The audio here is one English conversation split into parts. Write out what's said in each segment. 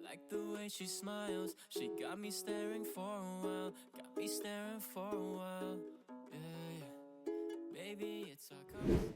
like the way she smiles. She got me staring for a while. Got me staring for a while. Yeah, yeah. Maybe it's our conversation.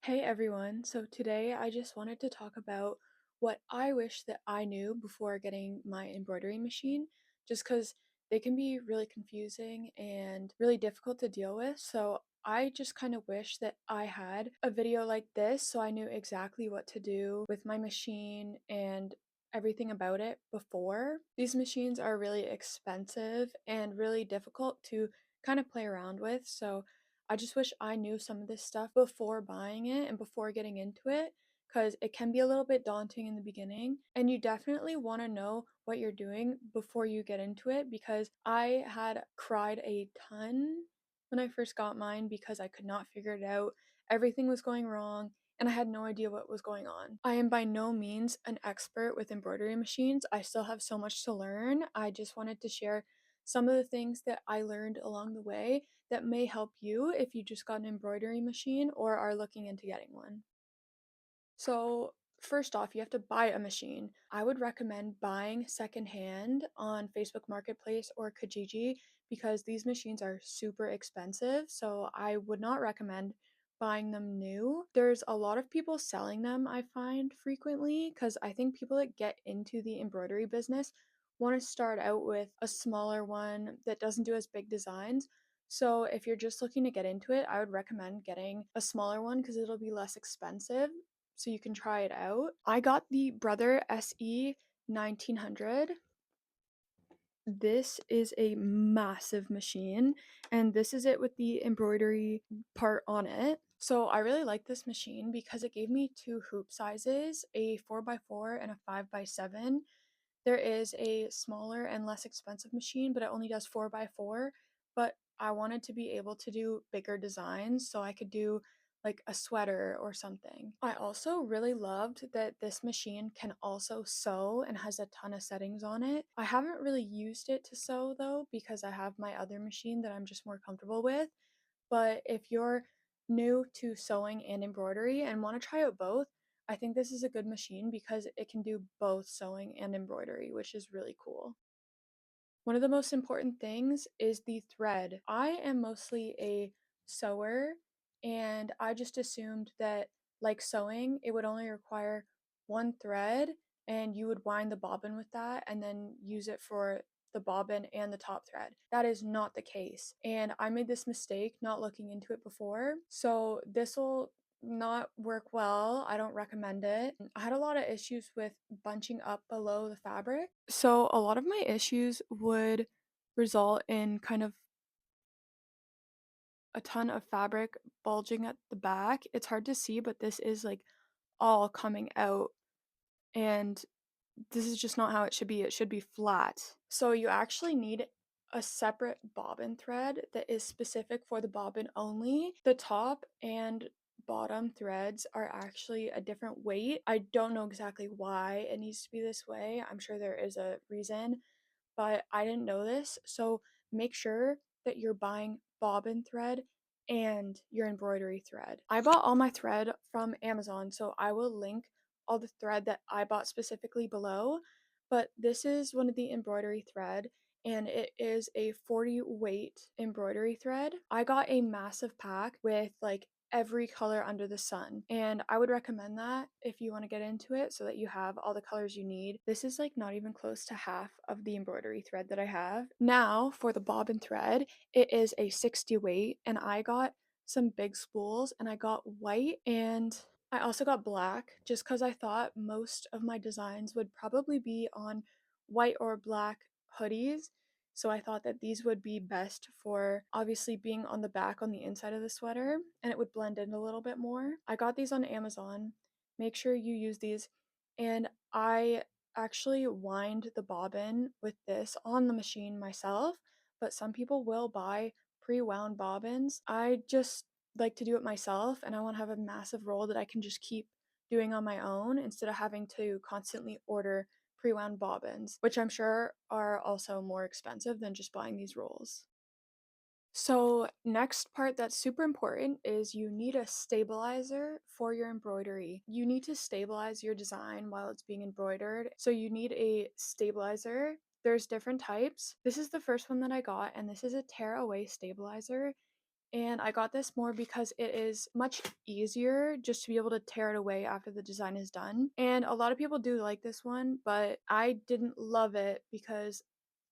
Hey everyone, so today I just wanted to talk about what I wish that I knew before getting my embroidery machine, just because they can be really confusing and really difficult to deal with. So I just kind of wish that I had a video like this so I knew exactly what to do with my machine and everything about it before. These machines are really expensive and really difficult to kind of play around with, so I just wish I knew some of this stuff before buying it and before getting into it, because it can be a little bit daunting in the beginning. And you definitely want to know what you're doing before you get into it, because I had cried a ton when I first got mine because I could not figure it out. Everything was going wrong and I had no idea what was going on. I am by no means an expert with embroidery machines. I still have so much to learn. I just wanted to share some of the things that I learned along the way that may help you if you just got an embroidery machine or are looking into getting one. So, first off, you have to buy a machine. I would recommend buying secondhand on Facebook Marketplace or Kijiji because these machines are super expensive. So, I would not recommend buying them new. There's a lot of people selling them, I find frequently, because I think people that get into the embroidery business want to start out with a smaller one that doesn't do as big designs. So, if you're just looking to get into it, I would recommend getting a smaller one because it'll be less expensive so you can try it out. I got the Brother SE 1900. This is a massive machine, and this is it with the embroidery part on it. So I really like this machine because it gave me two hoop sizes, a 4x4 and a 5x7. There is a smaller and less expensive machine, but it only does 4x4. But I wanted to be able to do bigger designs so I could do like a sweater or something. I also really loved that this machine can also sew and has a ton of settings on it. I haven't really used it to sew though because I have my other machine that I'm just more comfortable with. But if you're new to sewing and embroidery and want to try out both, I think this is a good machine because it can do both sewing and embroidery, which is really cool. One of the most important things is the thread. I am mostly a sewer, and I just assumed that, like sewing, it would only require one thread, and you would wind the bobbin with that and then use it for the bobbin and the top thread. That is not the case, and I made this mistake not looking into it before, so this will not work well. I don't recommend it. I had a lot of issues with bunching up below the fabric. So a lot of my issues would result in kind of a ton of fabric bulging at the back. It's hard to see, but this is like all coming out, and this is just not how it should be. It should be flat. So you actually need a separate bobbin thread that is specific for the bobbin only. The top and bottom threads are actually a different weight. I don't know exactly why it needs to be this way. I'm sure there is a reason, but I didn't know this. So make sure that you're buying bobbin thread and your embroidery thread. I bought all my thread from Amazon, so I will link all the thread that I bought specifically below. But this is one of the embroidery thread, and it is a 40 weight embroidery thread. I got a massive pack with like every color under the sun, and I would recommend that if you want to get into it so that you have all the colors you need. This is like not even close to half of the embroidery thread that I have. Now for the bobbin thread, it is a 60 weight, and I got some big spools, and I got white, and I also got black just because I thought most of my designs would probably be on white or black hoodies. So I thought that these would be best for obviously being on the back on the inside of the sweater, and it would blend in a little bit more. I got these on Amazon. Make sure you use these. And I actually wind the bobbin with this on the machine myself, but some people will buy pre-wound bobbins. I just like to do it myself, and I want to have a massive roll that I can just keep doing on my own instead of having to constantly order pre-wound bobbins, which I'm sure are also more expensive than just buying these rolls. So, next part that's super important is you need a stabilizer for your embroidery. You need to stabilize your design while it's being embroidered. So, you need a stabilizer. There's different types. This is the first one that I got, and this is a tear away stabilizer. And I got this more because it is much easier just to be able to tear it away after the design is done. And a lot of people do like this one, but I didn't love it because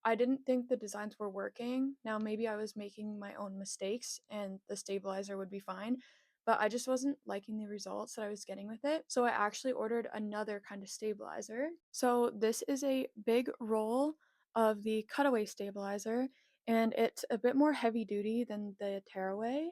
I didn't think the designs were working. Now, maybe I was making my own mistakes and the stabilizer would be fine, but I just wasn't liking the results that I was getting with it. So I actually ordered another kind of stabilizer. So this is a big roll of the cutaway stabilizer, and it's a bit more heavy duty than the tearaway.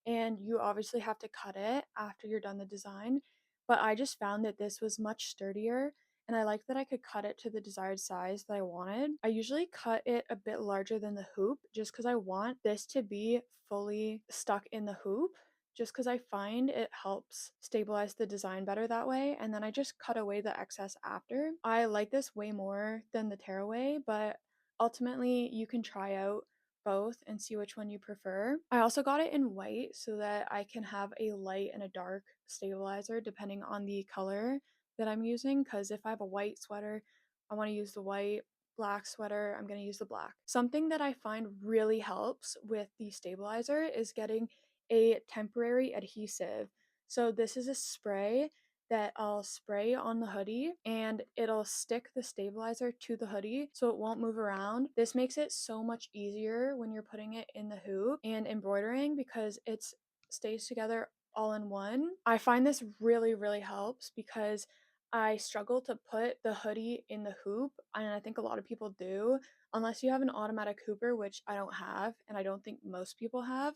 And you obviously have to cut it after you're done the design. But I just found that this was much sturdier, and I liked that I could cut it to the desired size that I wanted. I usually cut it a bit larger than the hoop just because I want this to be fully stuck in the hoop. Just because I find it helps stabilize the design better that way, and then I just cut away the excess after. I like this way more than the tearaway, but ultimately you can try out both and see which one you prefer. I also got it in white so that I can have a light and a dark stabilizer depending on the color that I'm using, because if I have a white sweater, I want to use the white. Black sweater, I'm going to use the black. Something that I find really helps with the stabilizer is getting a temporary adhesive. So this is a spray that I'll spray on the hoodie and it'll stick the stabilizer to the hoodie so it won't move around. This makes it so much easier when you're putting it in the hoop and embroidering because it stays together all in one. I find this really, really helps because I struggle to put the hoodie in the hoop, and I think a lot of people do. Unless you have an automatic hooper, which I don't have, and I don't think most people have,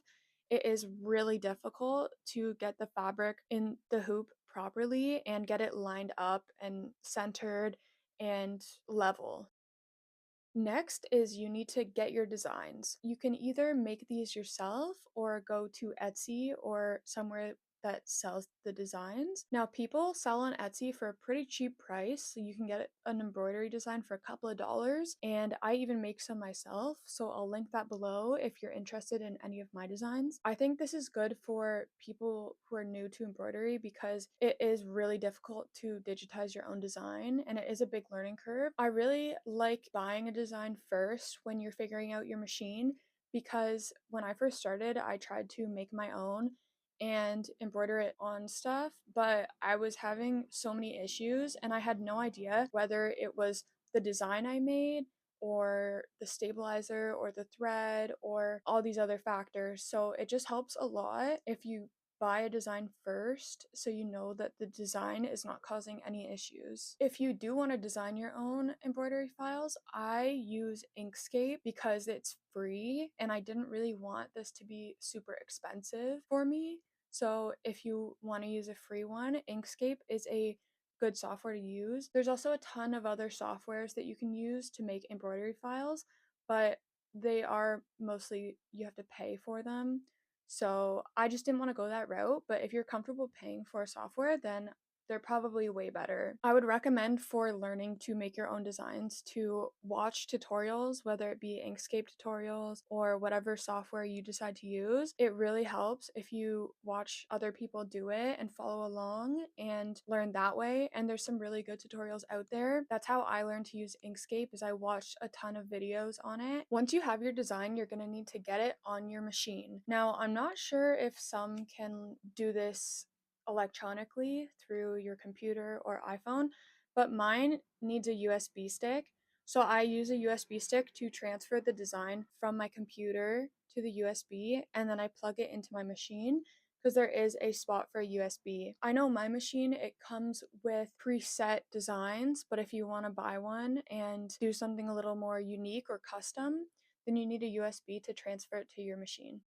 it is really difficult to get the fabric in the hoop properly and get it lined up and centered and level. Next is you need to get your designs. You can either make these yourself or go to Etsy or somewhere that sells the designs. Now, people sell on Etsy for a pretty cheap price, so you can get an embroidery design for a couple of dollars, and I even make some myself, so I'll link that below if you're interested in any of my designs. I think this is good for people who are new to embroidery because it is really difficult to digitize your own design and it is a big learning curve. I really like buying a design first when you're figuring out your machine because when I first started, I tried to make my own and embroider it on stuff, but I was having so many issues and I had no idea whether it was the design I made or the stabilizer or the thread or all these other factors. So it just helps a lot if you buy a design first so you know that the design is not causing any issues. If you do want to design your own embroidery files, I use Inkscape because it's free and I didn't really want this to be super expensive for me. So if you want to use a free one, Inkscape is a good software to use. There's also a ton of other softwares that you can use to make embroidery files, but they are mostly you have to pay for them. So I just didn't want to go that route, but if you're comfortable paying for a software, then they're probably way better. I would recommend for learning to make your own designs to watch tutorials, whether it be Inkscape tutorials or whatever software you decide to use. It really helps if you watch other people do it and follow along and learn that way. And there's some really good tutorials out there. That's how I learned to use Inkscape is I watched a ton of videos on it. Once you have your design, you're going to need to get it on your machine. Now, I'm not sure if some can do this electronically through your computer or iPhone, but mine needs a USB stick. So I use a USB stick to transfer the design from my computer to the USB and then I plug it into my machine because there is a spot for a USB. I know my machine, it comes with preset designs, but if you want to buy one and do something a little more unique or custom, then you need a USB to transfer it to your machine.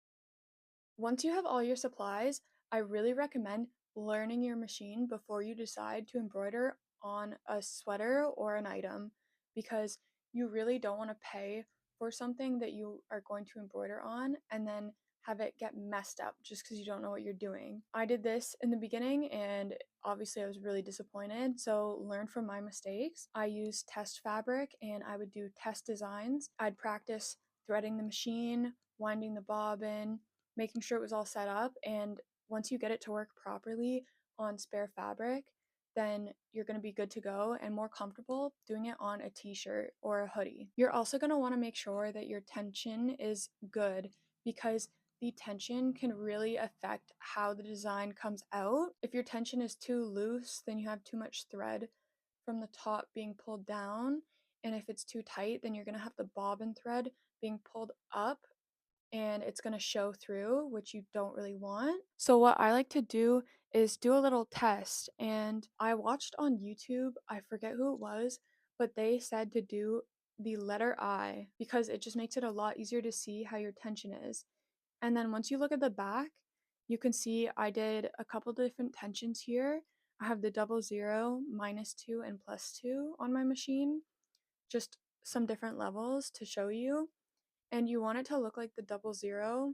Once you have all your supplies, I really recommend learning your machine before you decide to embroider on a sweater or an item because you really don't want to pay for something that you are going to embroider on and then have it get messed up just because you don't know what you're doing. I did this in the beginning and obviously I was really disappointed, so learn from my mistakes. I used test fabric and I would do test designs. I'd practice threading the machine, winding the bobbin, making sure it was all set up, and once you get it to work properly on spare fabric, then you're going to be good to go and more comfortable doing it on a t-shirt or a hoodie. You're also going to want to make sure that your tension is good because the tension can really affect how the design comes out. If your tension is too loose, then you have too much thread from the top being pulled down, and if it's too tight, then you're going to have the bobbin thread being pulled up and it's going to show through, which you don't really want. So what I like to do is do a little test, and I watched on YouTube, I forget who it was, but they said to do the letter I because it just makes it a lot easier to see how your tension is. And then once you look at the back, you can see I did a couple different tensions here. I have the 00, -2, and +2 on my machine, just some different levels to show you. And you want it to look like the 00.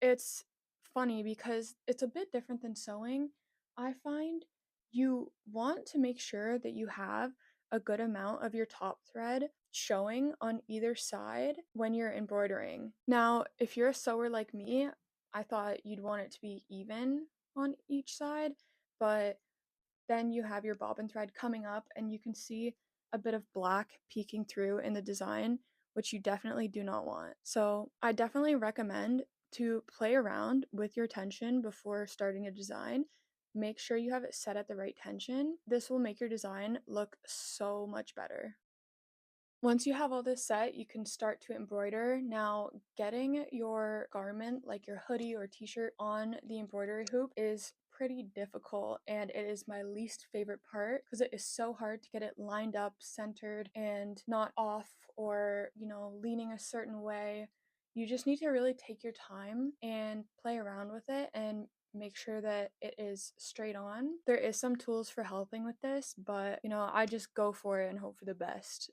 It's funny because it's a bit different than sewing. I find you want to make sure that you have a good amount of your top thread showing on either side when you're embroidering. Now, if you're a sewer like me, I thought you'd want it to be even on each side, but then you have your bobbin thread coming up and you can see a bit of black peeking through in the design, which you definitely do not want. So I definitely recommend to play around with your tension before starting a design. Make sure you have it set at the right tension. This will make your design look so much better. Once you have all this set, you can start to embroider. Now, getting your garment, like your hoodie or t-shirt, on the embroidery hoop is pretty difficult, and it is my least favorite part because it is so hard to get it lined up, centered, and not off or, leaning a certain way. You just need to really take your time and play around with it and make sure that it is straight on. There is some tools for helping with this, but I just go for it and hope for the best.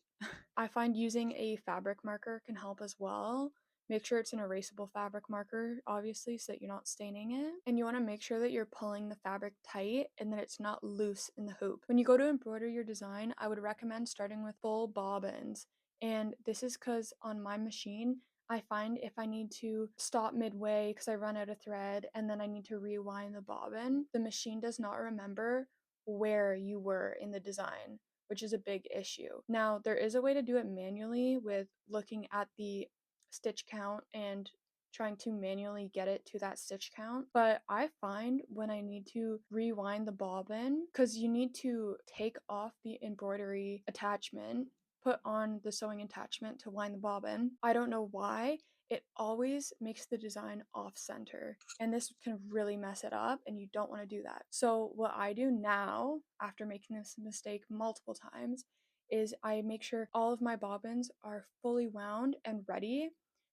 I find using a fabric marker can help as well. Make sure it's an erasable fabric marker, obviously, so that you're not staining it. And you want to make sure that you're pulling the fabric tight and that it's not loose in the hoop. When you go to embroider your design, I would recommend starting with full bobbins. And this is because on my machine, I find if I need to stop midway because I run out of thread and then I need to rewind the bobbin, the machine does not remember where you were in the design, which is a big issue. Now, there is a way to do it manually with looking at the stitch count and trying to manually get it to that stitch count. But I find when I need to rewind the bobbin, because you need to take off the embroidery attachment, put on the sewing attachment to wind the bobbin. I don't know why. It always makes the design off center, and this can really mess it up, and you don't want to do that. So what I do now, after making this mistake multiple times, is I make sure all of my bobbins are fully wound and ready,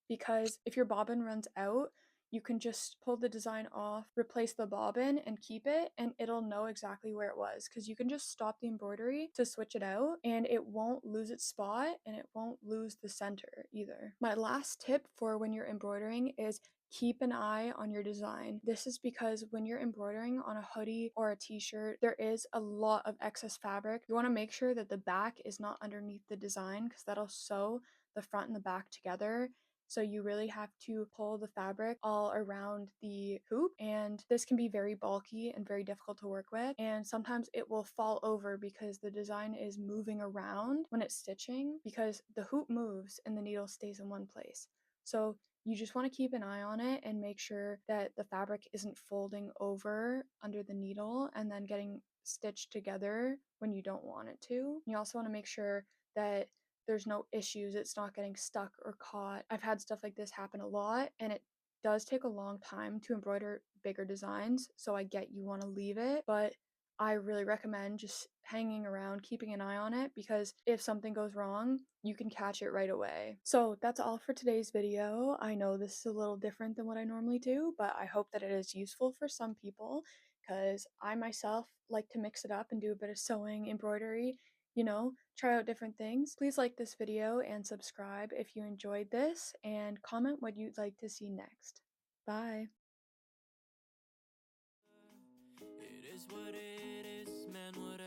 because if your bobbin runs out, you can just pull the design off, replace the bobbin, and keep it, and it'll know exactly where it was because you can just stop the embroidery to switch it out, and it won't lose its spot and it won't lose the center either. My last tip for when you're embroidering is keep an eye on your design. This is because when you're embroidering on a hoodie or a t-shirt, there is a lot of excess fabric. You want to make sure that the back is not underneath the design because that'll sew the front and the back together. So you really have to pull the fabric all around the hoop, and this can be very bulky and very difficult to work with, and sometimes it will fall over because the design is moving around when it's stitching because the hoop moves and the needle stays in one place. So you just want to keep an eye on it and make sure that the fabric isn't folding over under the needle and then getting stitched together when you don't want it to. You also want to make sure that there's no issues, it's not getting stuck or caught. I've had stuff like this happen a lot, and it does take a long time to embroider bigger designs, so I get you want to leave it, but I really recommend just hanging around, keeping an eye on it, because if something goes wrong, you can catch it right away. So that's all for today's video. I know this is a little different than what I normally do, but I hope that it is useful for some people, because I myself like to mix it up and do a bit of sewing, embroidery, try out different things. Please like this video and subscribe if you enjoyed this, and comment what you'd like to see next. Bye. It is what it is, man. What